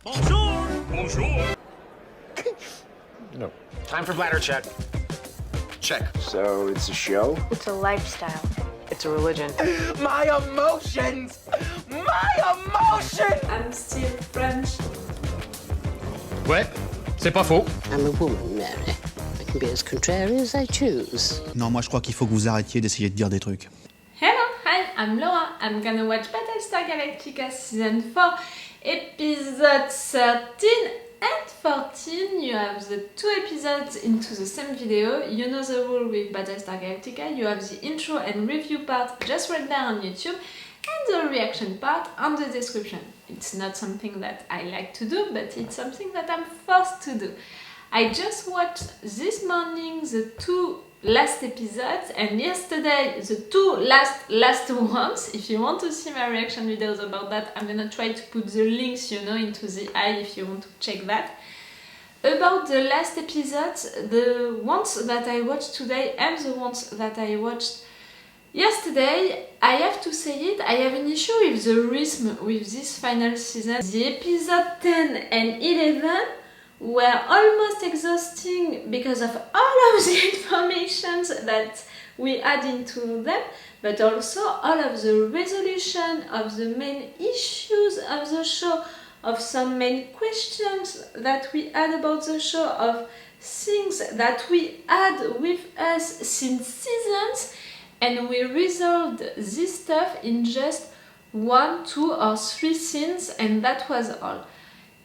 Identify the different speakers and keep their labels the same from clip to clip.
Speaker 1: Bonjour! Bonjour!
Speaker 2: No.
Speaker 3: Time for bladder check. Check.
Speaker 2: So it's a show?
Speaker 4: It's a lifestyle.
Speaker 5: It's a religion.
Speaker 3: My emotions! My emotions!
Speaker 6: I'm still French.
Speaker 1: Ouais, c'est pas faux.
Speaker 7: I'm a woman, Mary. I can be as contrary as I choose.
Speaker 8: Non, moi je crois qu'il faut que vous arrêtiez d'essayer de dire des trucs.
Speaker 6: Hello, hi, I'm Laura. I'm gonna watch Battlestar Galactica Season 4, Episode 13 and 14. You have the two episodes into the same video. You know the rule with Battlestar Galactica. You have the intro and review part just right there on YouTube, and the reaction part on the description. It's not something that I like to do, but it's something that I'm forced to do. I just watched this morning the two last episodes, and yesterday the two last ones. If you want to see my reaction videos about that, I'm gonna try to put the links, you know, into the eye if you want to check that. About the last episodes, the ones that I watched today and the ones that I watched yesterday, I have to say it, I have an issue with the rhythm with this final season. The episode 10 and 11 were almost exhausting because of all of the information that we add into them, but also all of the resolution of the main issues of the show, of some main questions that we had about the show, of things that we had with us since seasons, and we resolved this stuff in just 1, 2 or 3 scenes, and that was all.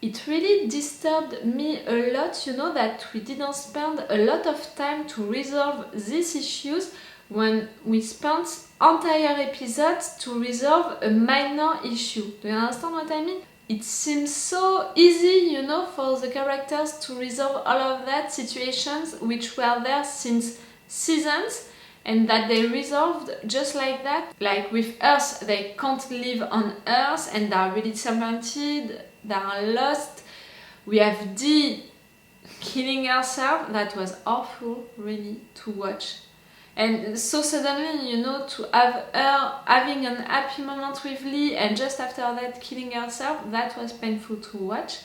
Speaker 6: It really disturbed me a lot, you know, that we didn't spend a lot of time to resolve these issues when we spent entire episodes to resolve a minor issue. Do you understand what I mean? It seems so easy, you know, for the characters to resolve all of that situations which were there since seasons, and that they resolved just like that. Like with Earth, they can't live on Earth and they are really disappointed, they are lost. We have Dee killing herself. That was awful, really, to watch. And so suddenly, you know, to have her having an happy moment with Lee and just after that killing herself, that was painful to watch.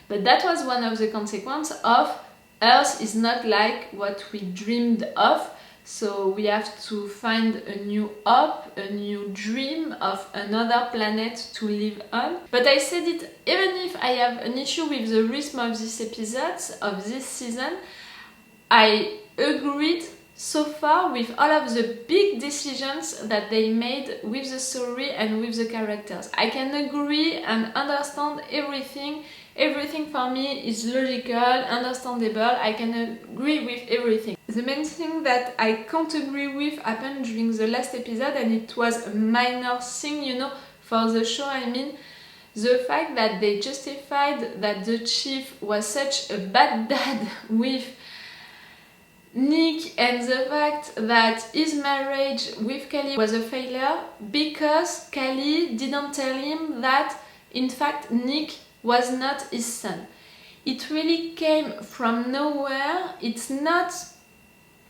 Speaker 6: But that was one of the consequences of Earth is not like what we dreamed of. So we have to find a new hope, a new dream of another planet to live on. But I said it, even if I have an issue with the rhythm of these episodes, of this season, I agreed so far with all of the big decisions that they made with the story and with the characters. I can agree and understand everything. Everything for me is logical, understandable, I can agree with everything. The main thing that I can't agree with happened during the last episode, and it was a minor thing, you know, for the show. I mean, the fact that they justified that the chief was such a bad dad with Nick, and the fact that his marriage with Kali was a failure because Kali didn't tell him that, in fact, Nick was not his son. It really came from nowhere. It's not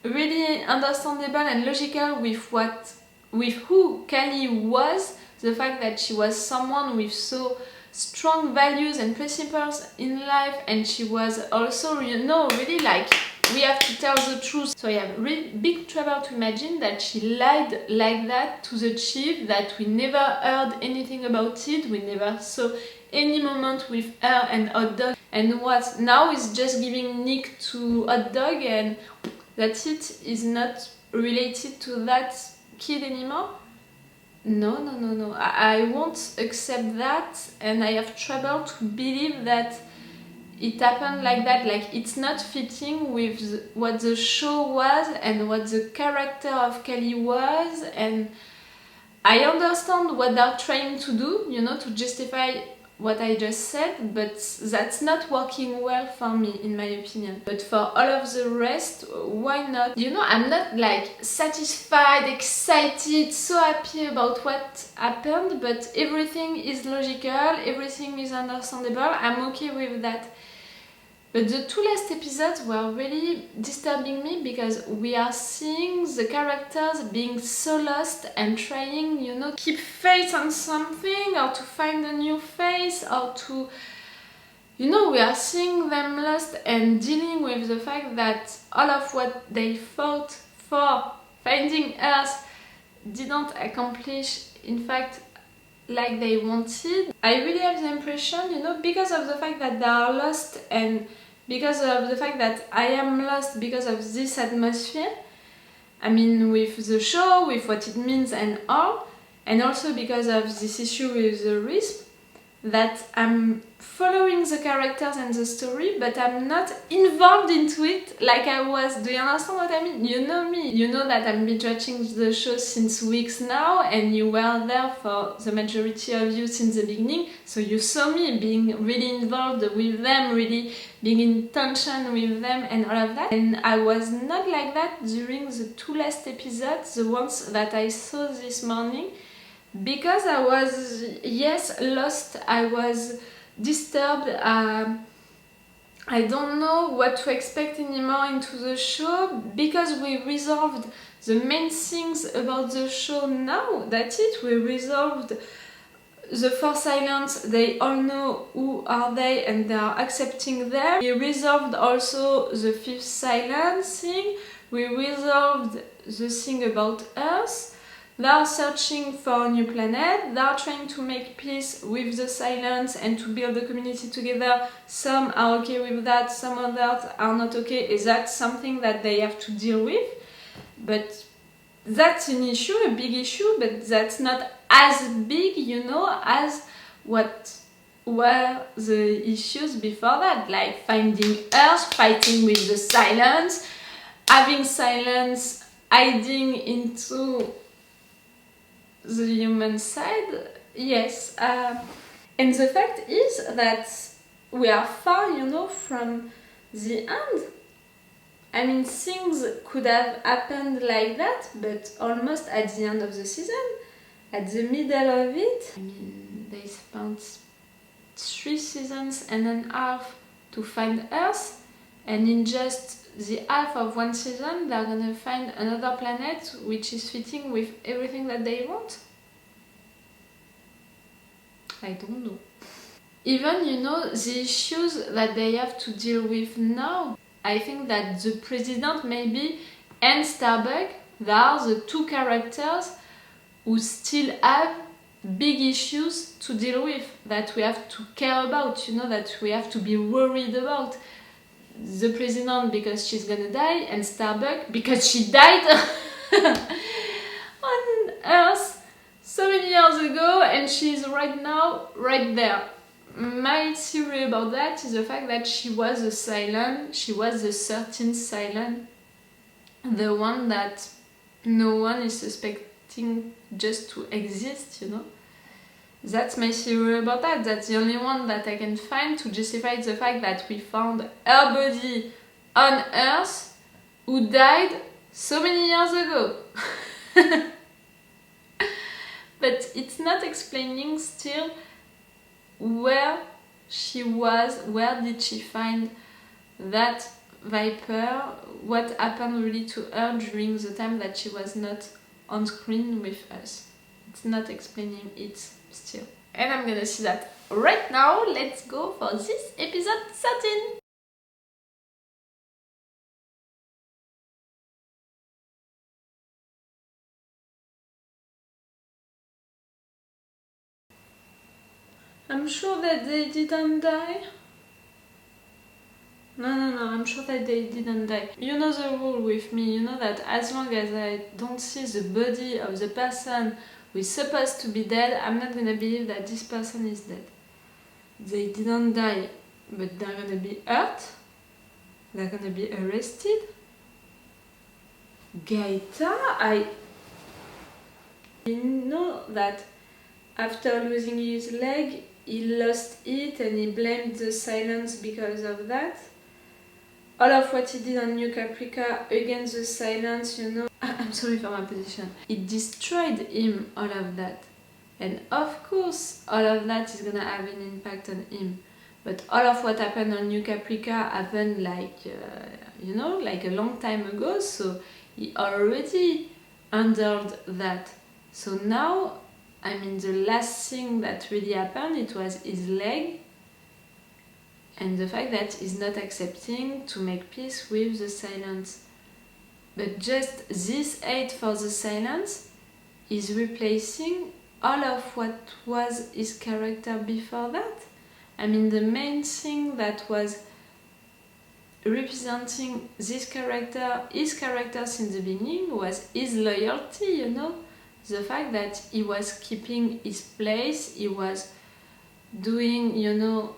Speaker 6: really understandable and logical with who Kali was. The fact that she was someone with so strong values and principles in life, and she was also, you know, really like, we have to tell the truth. So I have really big trouble to imagine that she lied like that to the chief, that we never heard anything about it, we never saw any moment with her and Hot Dog, and what now is just giving Nick to Hot Dog, and that's it, is not related to that kid anymore. No. I won't accept that, and I have trouble to believe that it happened like that. Like, it's not fitting with what the show was and what the character of Kali was, and I understand what they're trying to do, you know, to justify what I just said, but that's not working well for me, in my opinion. But for all of the rest, why not? You know, I'm not like satisfied, excited, so happy about what happened, but everything is logical, everything is understandable, I'm okay with that. But the two last episodes were really disturbing me because we are seeing the characters being so lost and trying, you know, keep faith on something or to find a new face or to You know, we are seeing them lost and dealing with the fact that all of what they fought for finding Earth didn't accomplish, in fact, like they wanted. I really have the impression, you know, because of the fact that they are lost and because of the fact that I am lost because of this atmosphere, I mean, with the show, with what it means and all, and also because of this issue with the Wisp, that I'm following the characters and the story, but I'm not involved into it like I was. Do you understand what I mean? You know me. You know that I've been watching the show since weeks now, and you were there for the majority of you since the beginning, so you saw me being really involved with them, really being in tension with them and all of that. And I was not like that during the 2 last episodes, the ones that I saw this morning, because I was, yes, lost, I was disturbed, I don't know what to expect anymore into the show, because we resolved the main things about the show now. That's it, we resolved the 4 silents, they all know who are they and they are accepting them. We resolved also the 5th silence thing, we resolved the thing about Earth. They are searching for a new planet, they are trying to make peace with the silence and to build a community together. Some are okay with that, some others are not okay. Is that something that they have to deal with? But that's an issue, a big issue, but that's not as big, you know, as what were the issues before that, like finding Earth, fighting with the silence, having silence hiding into the human side. Yes, and the fact is that we are far, you know, from the end. I mean, things could have happened like that, but almost at the end of the season, at the middle of it. I mean, they spent 3 seasons and a half to find Earth, and in just the half of 1 season they're gonna find another planet which is fitting with everything that they want. I don't know. Even, you know, the issues that they have to deal with now, I think that the President maybe and Starbuck, they are the 2 characters who still have big issues to deal with, that we have to care about, you know, that we have to be worried about. The President because she's gonna die, and Starbuck because she died on Earth so many years ago and she's right now right there. My theory about that is the fact that she was a Cylon, she was the 13th Cylon, the one that no one is suspecting just to exist, you know. That's my theory about that. That's the only one that I can find to justify the fact that we found her body on Earth who died so many years ago. But it's not explaining still where she was, where did she find that Viper, what happened really to her during the time that she was not on screen with us. It's not explaining it still. And I'm gonna see that right now. Let's go for this episode 13. I'm sure that they didn't die. No, I'm sure that they didn't die. You know the rule with me, you know that as long as I don't see the body of the person who is supposed to be dead, I'm not gonna believe that this person is dead. They didn't die, but they're gonna be hurt, they're gonna be arrested. Gaeta, I know that after losing his leg, he lost it and he blamed the silence because of that. All of what he did on New Caprica against the silence, you know, I'm sorry for my position. It destroyed him, all of that. And of course, all of that is gonna have an impact on him. But all of what happened on New Caprica happened like, you know, like a long time ago, so he already handled that. So now, I mean, the last thing that really happened, it was his leg. and the fact that he's not accepting to make peace with the silence. But just this hate for the silence is replacing all of what was his character before that. I mean, the main thing that was representing his character since the beginning was his loyalty, you know? The fact that he was keeping his place, he was doing, you know,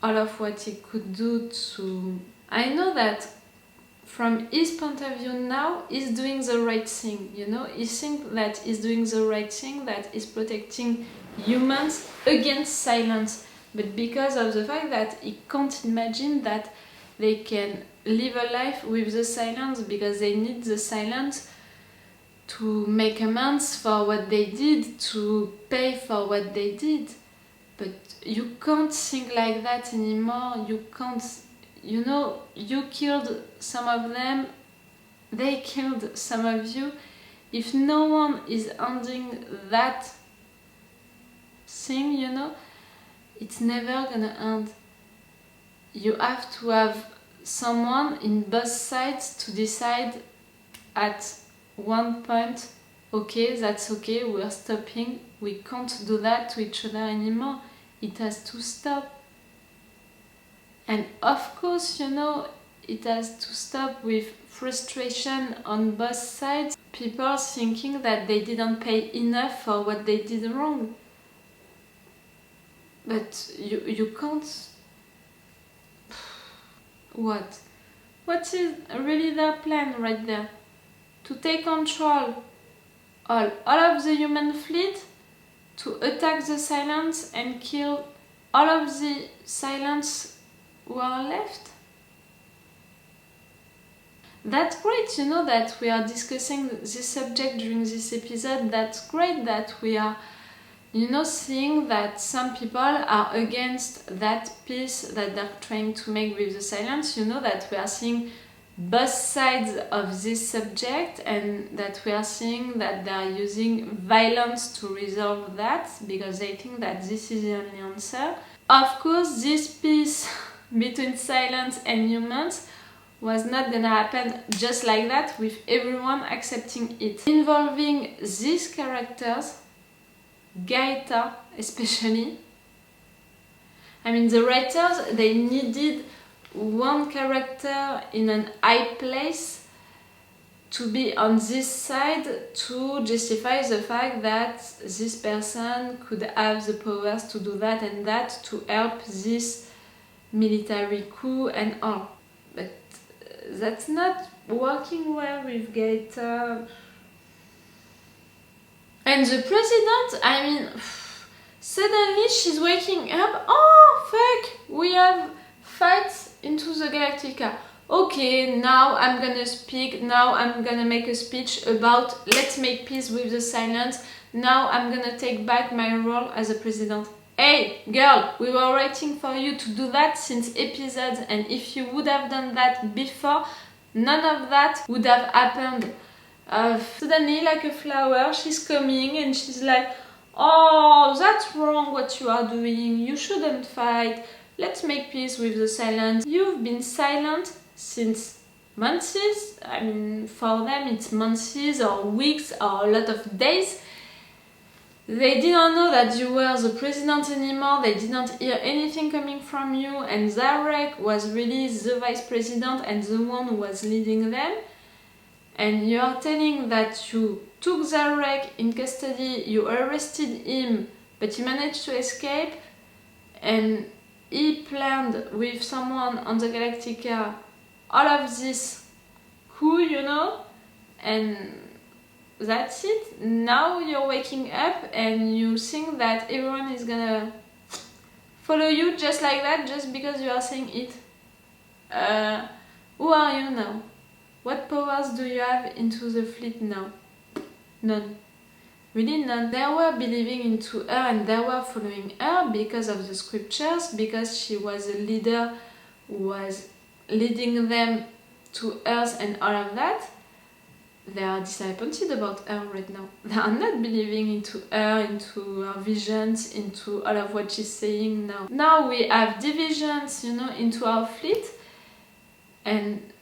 Speaker 6: all of what he could do to... I know that from his point of view now, he's doing the right thing, you know? He thinks that he's doing the right thing, that he's protecting humans against silence. But because of the fact that he can't imagine that they can live a life with the silence, because they need the silence to make amends for what they did, to pay for what they did. But you can't think like that anymore. You can't, you know, you killed some of them, they killed some of you. If no one is ending that thing, you know, it's never gonna end. You have to have someone in both sides to decide at one point, okay, that's okay, we're stopping, we can't do that to each other anymore, it has to stop. And of course, you know, it has to stop with frustration on both sides, people thinking that they didn't pay enough for what they did wrong. But you can't... What? What is really their plan right there? To take control all of the human fleet, to attack the silence and kill all of the silence who are left? That's great, you know, that we are discussing this subject during this episode. That's great that we are, you know, seeing that some people are against that peace that they're trying to make with the silence. You know, that we are seeing both sides of this subject, and that we are seeing that they are using violence to resolve that, because they think that this is the only answer. Of course, this peace between silence and humans was not gonna happen just like that, with everyone accepting it. Involving these characters, Gaeta especially. I mean, the writers, they needed one character in an high place to be on this side to justify the fact that this person could have the powers to do that and that, to help this military coup and all. But that's not working well with Gaeta. And the president, I mean, suddenly she's waking up, oh fuck, we have fights into the Galactica. Okay, now I'm gonna speak, now I'm gonna make a speech about let's make peace with the silence, now I'm gonna take back my role as a president. Hey, girl, we were waiting for you to do that since episodes, and if you would have done that before, none of that would have happened. Suddenly, like a flower, she's coming and she's like, oh, that's wrong what you are doing, you shouldn't fight, let's make peace with the silence. You've been silent since months, I mean, for them it's months or weeks or a lot of days. They didn't know that you were the president anymore, they didn't hear anything coming from you, and Zarek was really the vice president and the one who was leading them. And you are telling that you took Zarek in custody, you arrested him, but he managed to escape, and he planned with someone on the Galactica all of this coup, you know, and that's it. Now you're waking up and you think that everyone is gonna follow you just like that, just because you are saying it. Who are you now? What powers do you have into the fleet now? None. Really none. They were believing into her and they were following her because of the scriptures, because she was a leader who was leading them to Earth and all of that. they are disappointed about her right now. They are not believing into her, into her visions, into all of what she's saying now. Now we have divisions, you know, into our fleet, and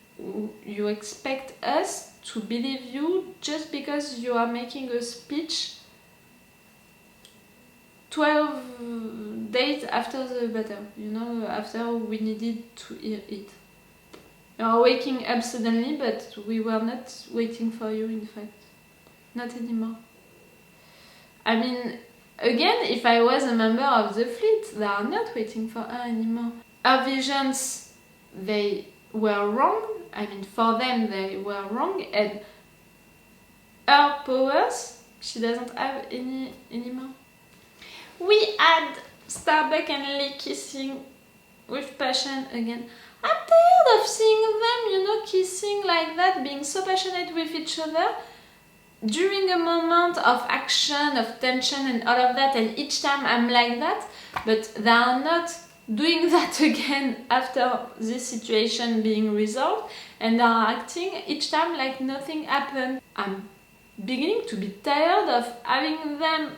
Speaker 6: you expect us to believe you just because you are making a speech 12 days after the battle, you know, after we needed to hear it. You are waking up suddenly, but we were not waiting for you, in fact. Not anymore. I mean, again, if I was a member of the fleet, they are not waiting for her anymore. Her visions, they were wrong. I mean, for them, they were wrong, and her powers, she doesn't have any anymore. We had Starbuck and Lee kissing with passion again. I'm tired of seeing them, you know, kissing like that, being so passionate with each other during a moment of action, of tension and all of that, and each time I'm like that, but they are not doing that again after this situation being resolved, and they are acting each time like nothing happened. I'm beginning to be tired of having them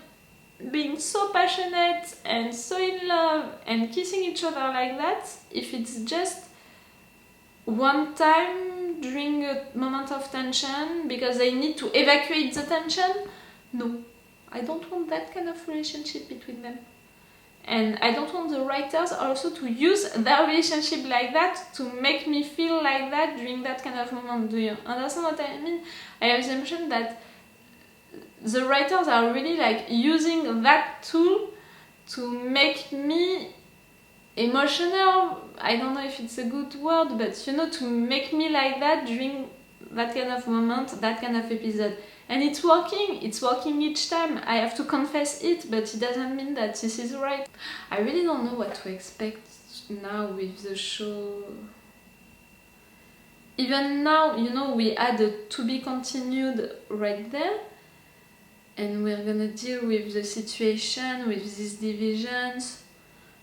Speaker 6: being so passionate and so in love and kissing each other like that. If it's just one time during a moment of tension because they need to evacuate the tension, no, I don't want that kind of relationship between them. And I don't want the writers also to use their relationship like that to make me feel like that during that kind of moment. Do you understand what I mean? I have the impression that the writers are really like using that tool to make me emotional. I don't know if it's a good word, but you know, to make me like that during that kind of moment, that kind of episode. And it's working each time. I have to confess it, but it doesn't mean that this is right. I really don't know what to expect now with the show. Even now, you know, we had a to be continued right there, and we're gonna deal with the situation, with these divisions,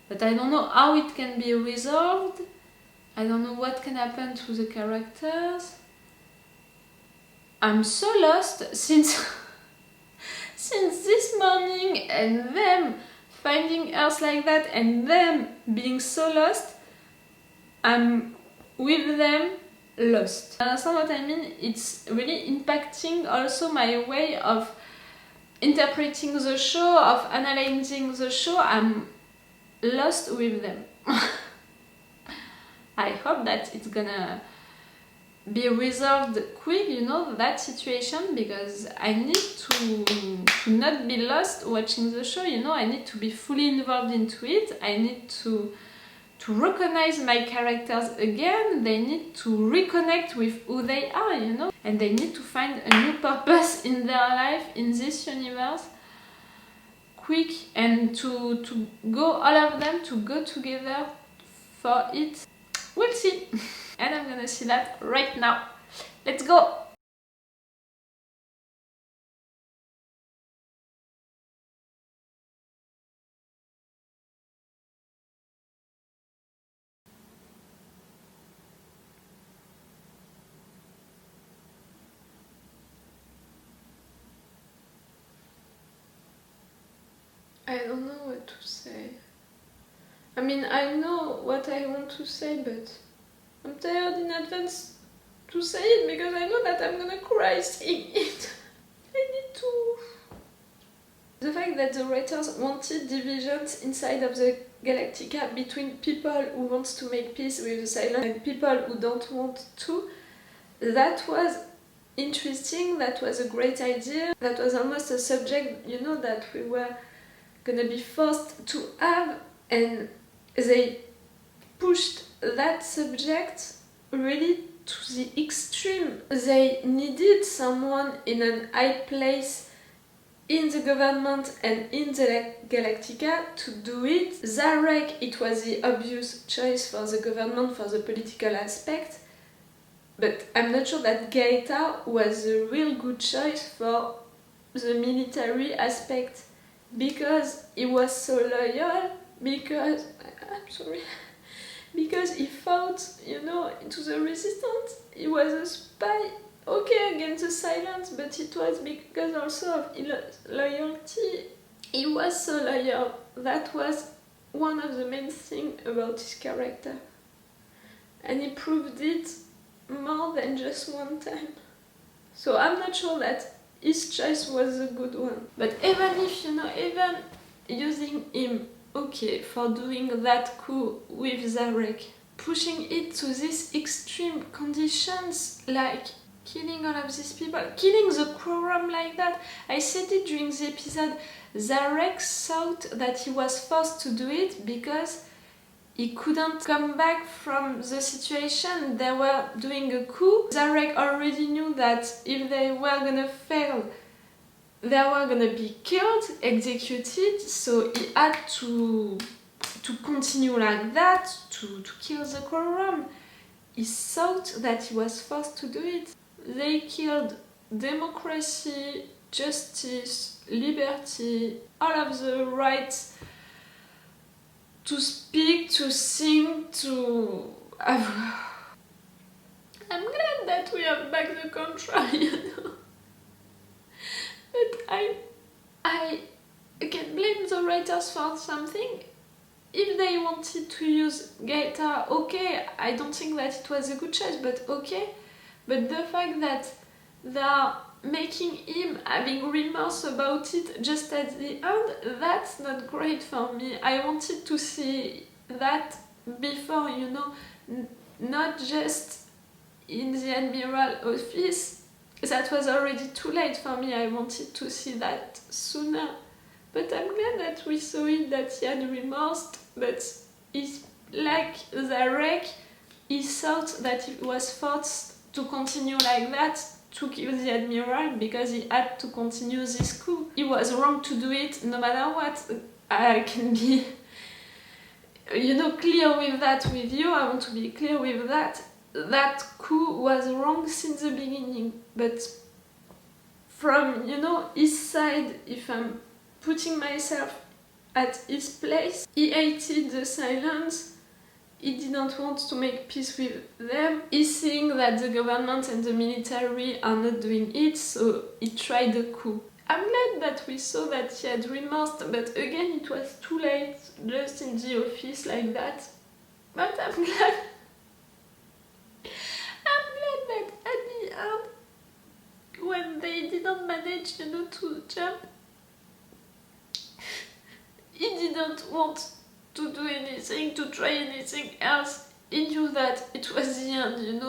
Speaker 6: but I don't know how it can be resolved. I don't know what can happen to the characters. I'm so lost since this morning, and them finding Earth like that and them being so lost. I'm with them lost. Understand what I mean? It's really impacting also my way of interpreting the show, of analyzing the show. I'm lost with them. I hope that it's gonna be resolved quick, you know, that situation, because I need to not be lost watching the show, you know. I need to be fully involved into it. I need to recognize my characters again. They need to reconnect with who they are, you know, and they need to find a new purpose in their life in this universe quick, and to go, all of them, to go together for it. We'll see. And I'm gonna see that right now. Let's go! I don't know what to say. I mean, I know what I want to say, but I'm tired in advance to say it because I know that I'm gonna cry saying it. I need to... The fact that the writers wanted divisions inside of the Galactica between people who want to make peace with the Cylons and people who don't want to, that was interesting, that was a great idea, that was almost a subject, you know, that we were gonna be forced to have, and they pushed that subject really to the extreme. They needed someone in an high place in the government and in the Galactica to do it. Zarek, it was the obvious choice for the government, for the political aspect, but I'm not sure that Gaeta was a real good choice for the military aspect, because he was so loyal, because... I'm sorry... because he fought, you know, into the resistance. He was a spy okay against the silence, but it was because also of loyalty. He was so loyal. That was one of the main things about his character. And he proved it more than just one time. So I'm not sure that his choice was a good one. But even if, even using him, okay, for doing that coup with Zarek, pushing it to these extreme conditions, like killing all of these people, killing the quorum like that. I said it during the episode, Zarek thought that he was forced to do it because he couldn't come back from the situation. They were doing a coup. Zarek already knew that if they were gonna fail, they were gonna be killed, executed, so he had to continue like that, to kill the quorum. He thought that he was forced to do it. They killed democracy, justice, liberty, all of the rights to speak, to sing, to... I'm glad that we have back the country, But I can blame the writers for something. If they wanted to use Gaeta, okay, I don't think that it was a good choice, but okay. But the fact that they are making him having remorse about it just at the end, that's not great for me. I wanted to see that before, not just in the Admiral office. That was already too late for me. I wanted to see that sooner. But I'm glad that we saw it, that he had remorse, but he's like Zarek, he thought that he was forced to continue like that, to kill the Admiral, because he had to continue this coup. He was wrong to do it, no matter what. I can be, clear with that with you. I want to be clear with that. That coup was wrong since the beginning. But from, his side, if I'm putting myself at his place, he hated the silence. He didn't want to make peace with them. He's seeing that the government and the military are not doing it, so he tried a coup. I'm glad that we saw that he had remorse, but again it was too late, just in the office like that. But I'm glad that at the end, when they didn't manage, to jump, he didn't want to do anything, to try anything else. He knew that it was the end,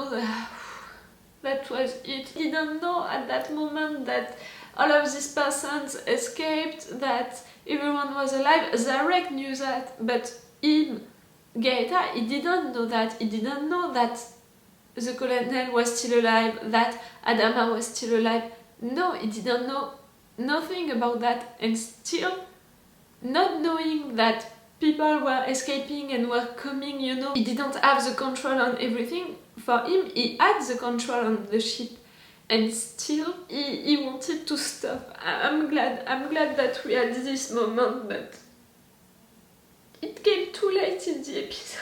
Speaker 6: that was it. He didn't know at that moment that all of these persons escaped, that everyone was alive. Zarek knew that, but him, Gaeta, he didn't know that. He didn't know that the colonel was still alive, that Adama was still alive. No, he didn't know nothing about that, and still, not knowing that people were escaping and were coming, he didn't have the control on everything. For him, he had the control on the ship, and still he wanted to stop. I'm glad that we had this moment, but it came too late in the episode.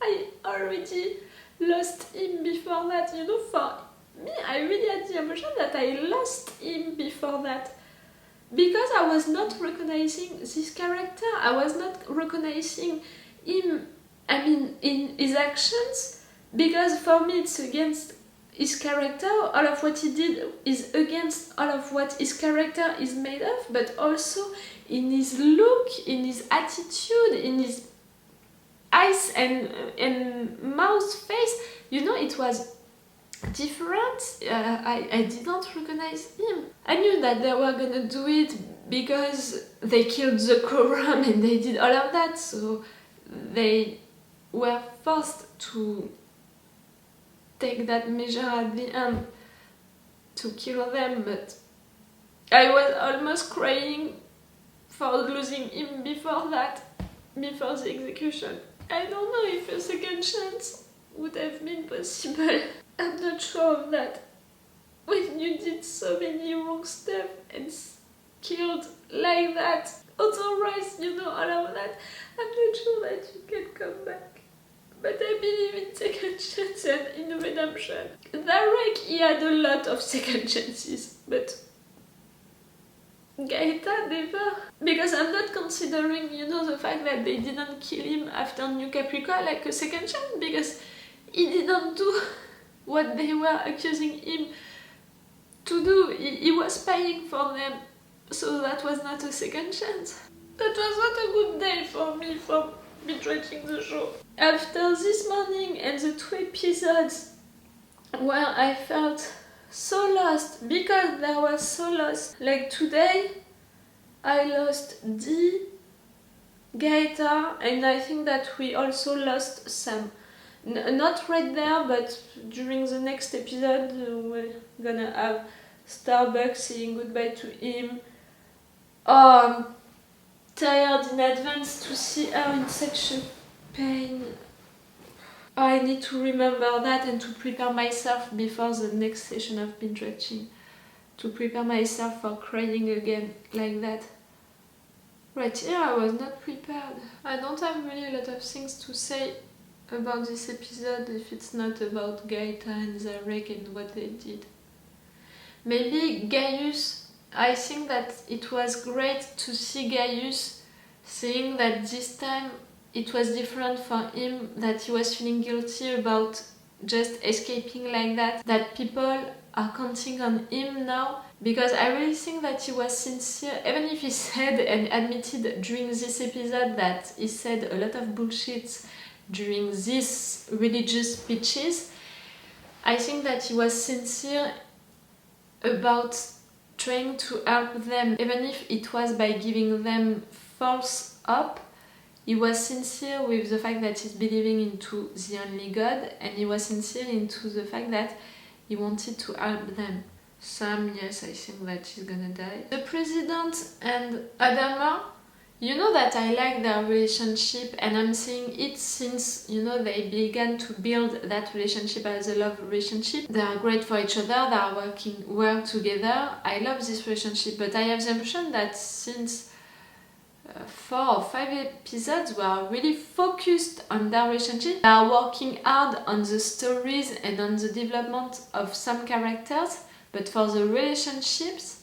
Speaker 6: I already lost him before that, for me, I really had the emotion that I lost him before that. Because I was not recognizing this character, I was not recognizing him, in his actions, because for me it's against his character. All of what he did is against all of what his character is made of, but also in his look, in his attitude, in his eyes and mouth, face, it was different. I didn't recognize him. I knew that they were gonna do it because they killed the quorum and they did all of that, so they were forced to take that measure at the end to kill them. But I was almost crying for losing him before that, before the execution. I don't know if a second chance would have been possible. I'm not sure of that. When you did so many wrong stuff and killed like that, authorized, all of that, I'm not sure that you can come back. But I believe in second chance and in redemption. Derek, he had a lot of second chances, but Gaeta never. Because I'm not considering, the fact that they didn't kill him after New Caprica like a second chance, because he didn't do what they were accusing him to do. He was spying for them, so that was not a second chance. That was not a good day for me for binge-watching the show. After this morning and the 2 episodes where I felt so lost, because I was so lost. Like today, I lost Dee, Gaeta, and I think that we also lost Sam. Not right there, but during the next episode, we're gonna have Starbucks saying goodbye to him. I'm tired in advance to see her in such a pain. I need to remember that and to prepare myself before the next session of binge watching. To prepare myself for crying again like that. Right here I was not prepared. I don't have really a lot of things to say about this episode if it's not about Gaeta and Zarek and what they did. Maybe Gaius, I think that it was great to see Gaius saying that this time it was different for him, that he was feeling guilty about just escaping like that people are counting on him now, because I really think that he was sincere, even if he said and admitted during this episode that he said a lot of bullshit during these religious speeches. I think that he was sincere about trying to help them, even if it was by giving them false hope. He was sincere with the fact that he's believing into the only God, and he was sincere into the fact that he wanted to help them. Sam, yes, I think that she's gonna die. The president and Adama, that I like their relationship, and I'm seeing it since, they began to build that relationship as a love relationship. They are great for each other, they are working well together. I love this relationship, but I have the impression that since 4 or 5 episodes we are really focused on their relationship. They are working hard on the stories and on the development of some characters, but for the relationships,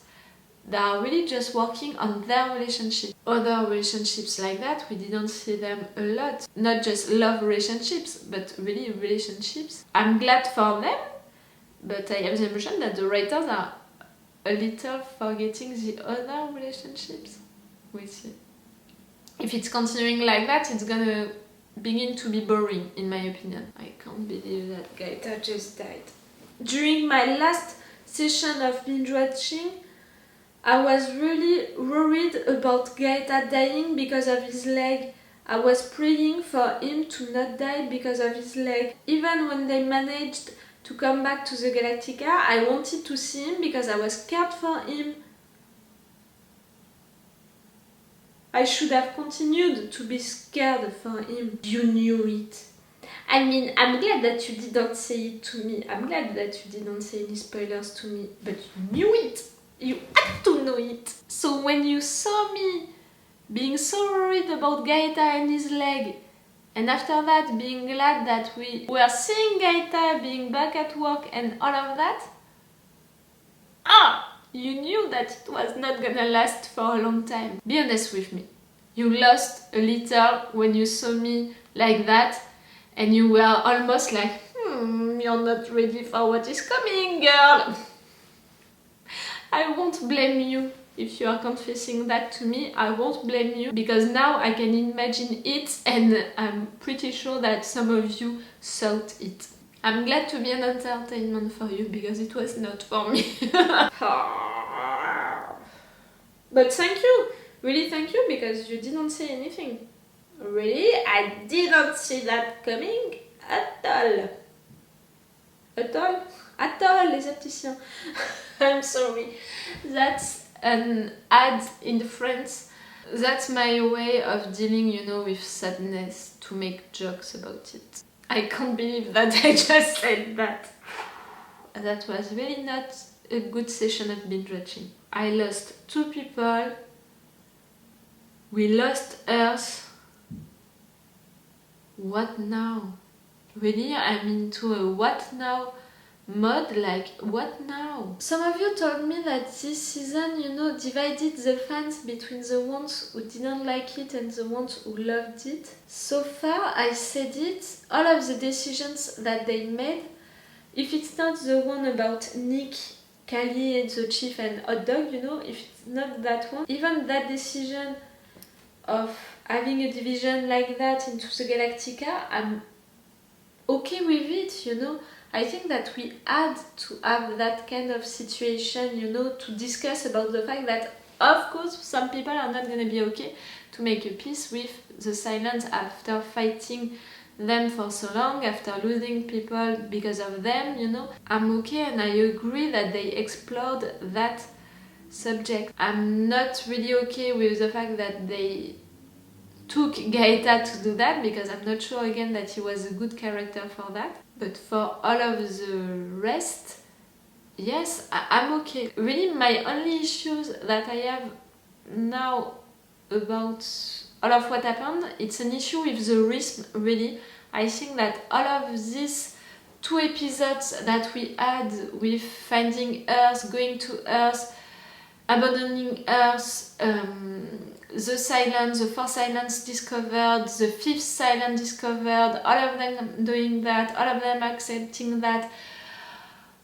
Speaker 6: they are really just working on their relationship. Other relationships like that, we didn't see them a lot. Not just love relationships, but really relationships. I'm glad for them, but I have the impression that the writers are a little forgetting the other relationships. We'll see. If it's continuing like that, it's gonna begin to be boring, in my opinion. I can't believe that Gaeta just died. During my last session of binge watching, I was really worried about Gaeta dying because of his leg. I was praying for him to not die because of his leg. Even when they managed to come back to the Galactica, I wanted to see him because I was scared for him. I should have continued to be scared for him. You knew it. I mean, I'm glad that you didn't say it to me. I'm glad that you didn't say any spoilers to me. But you knew it. You had to know it. So when you saw me being so worried about Gaeta and his leg, and after that being glad that we were seeing Gaeta being back at work and all of that, you knew that it was not gonna last for a long time. Be honest with me. You lost a little when you saw me like that, and you were almost like, you're not ready for what is coming, girl. I won't blame you if you are confessing that to me. I won't blame you, because now I can imagine it, and I'm pretty sure that some of you thought it. I'm glad to be an entertainment for you, because it was not for me. But thank you, really thank you, because you didn't say anything. Really, I didn't see that coming at all. At all, les opticiens. I'm sorry. That's an ad in France. That's my way of dealing, with sadness, to make jokes about it. I can't believe that I just said that. That was really not a good session of binge watching. I lost 2 people. We lost Earth. What now? Really, I'm into a what now mode, like what now? Some of you told me that this season, you know, divided the fans between the ones who didn't like it and the ones who loved it. So far, I said it, all of the decisions that they made, if it's not the one about Nick, Kali, the chief and Hot Dog, you know, if it's not that one, even that decision of having a division like that into the Galactica, I'm okay with it, you know. I think that we had to have that kind of situation, you know, to discuss about the fact that, of course, some people are not going to be okay to make a peace with the Cylons after fighting them for so long, after losing people because of them, you know. I'm okay and I agree that they explored that subject. I'm not really okay with the fact that they took Gaeta to do that, because I'm not sure again that he was a good character for that. But for all of the rest, yes, I'm okay. Really, my only issues that I have now about all of what happened, it's an issue with the rhythm, really. I think that all of these 2 episodes that we had with finding Earth, going to Earth, abandoning Earth, the Cylons, the 4 Cylons discovered, the 5th Cylon discovered, all of them doing that, all of them accepting that,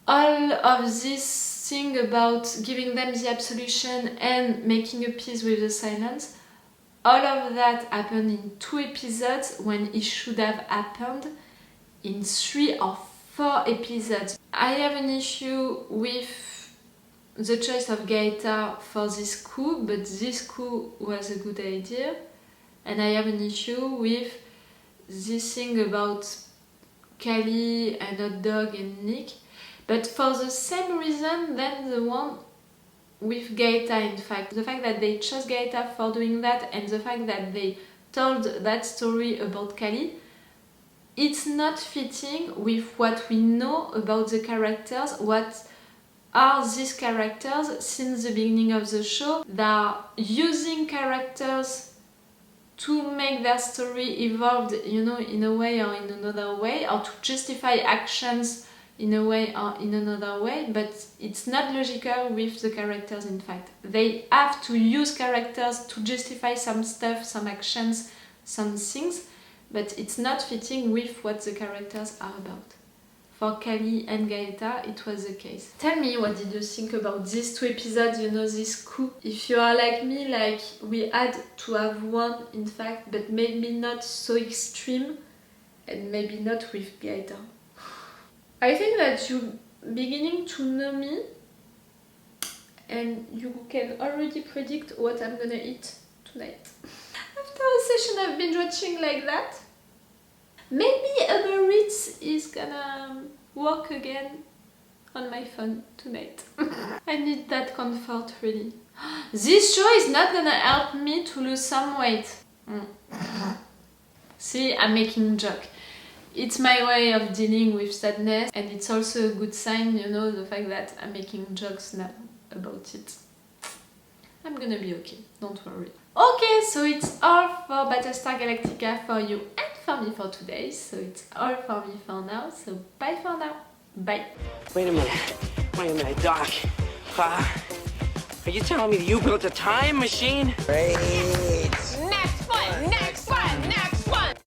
Speaker 6: all of this thing about giving them the absolution and making a peace with the Cylons, all of that happened in 2 episodes when it should have happened in 3 or 4 episodes. I have an issue with the choice of Gaeta for this coup, but this coup was a good idea. And I have an issue with this thing about Kali and Hot Dog and Nick, but for the same reason than the one with Gaeta, in fact. The fact that they chose Gaeta for doing that and the fact that they told that story about Kali, it's not fitting with what we know about the characters, what are these characters since the beginning of the show. They are using characters to make their story evolved, you know, in a way or in another way, or to justify actions in a way or in another way, but it's not logical with the characters, in fact. They have to use characters to justify some stuff, some actions, some things, but it's not fitting with what the characters are about. For Kali and Gaeta, it was the case. Tell me, what did you think about these 2 episodes, you know, this coup? If you are like me, like, we had to have one, in fact, but maybe not so extreme, and maybe not with Gaeta. I think that you're beginning to know me, and you can already predict what I'm gonna eat tonight. After a session of binge watching like that, maybe Uber Eats is gonna work again on my phone tonight. I need that comfort, really. This show is not gonna help me to lose some weight. See, I'm making a joke. It's my way of dealing with sadness, and it's also a good sign, you know, the fact that I'm making jokes now about it. I'm gonna be okay, don't worry. Okay, so it's all for Battlestar Galactica for you and for me for today. So it's all for me for now, so bye for now. Bye.
Speaker 4: Wait a minute, Doc. Are you telling me that you built a time machine?
Speaker 2: Hey.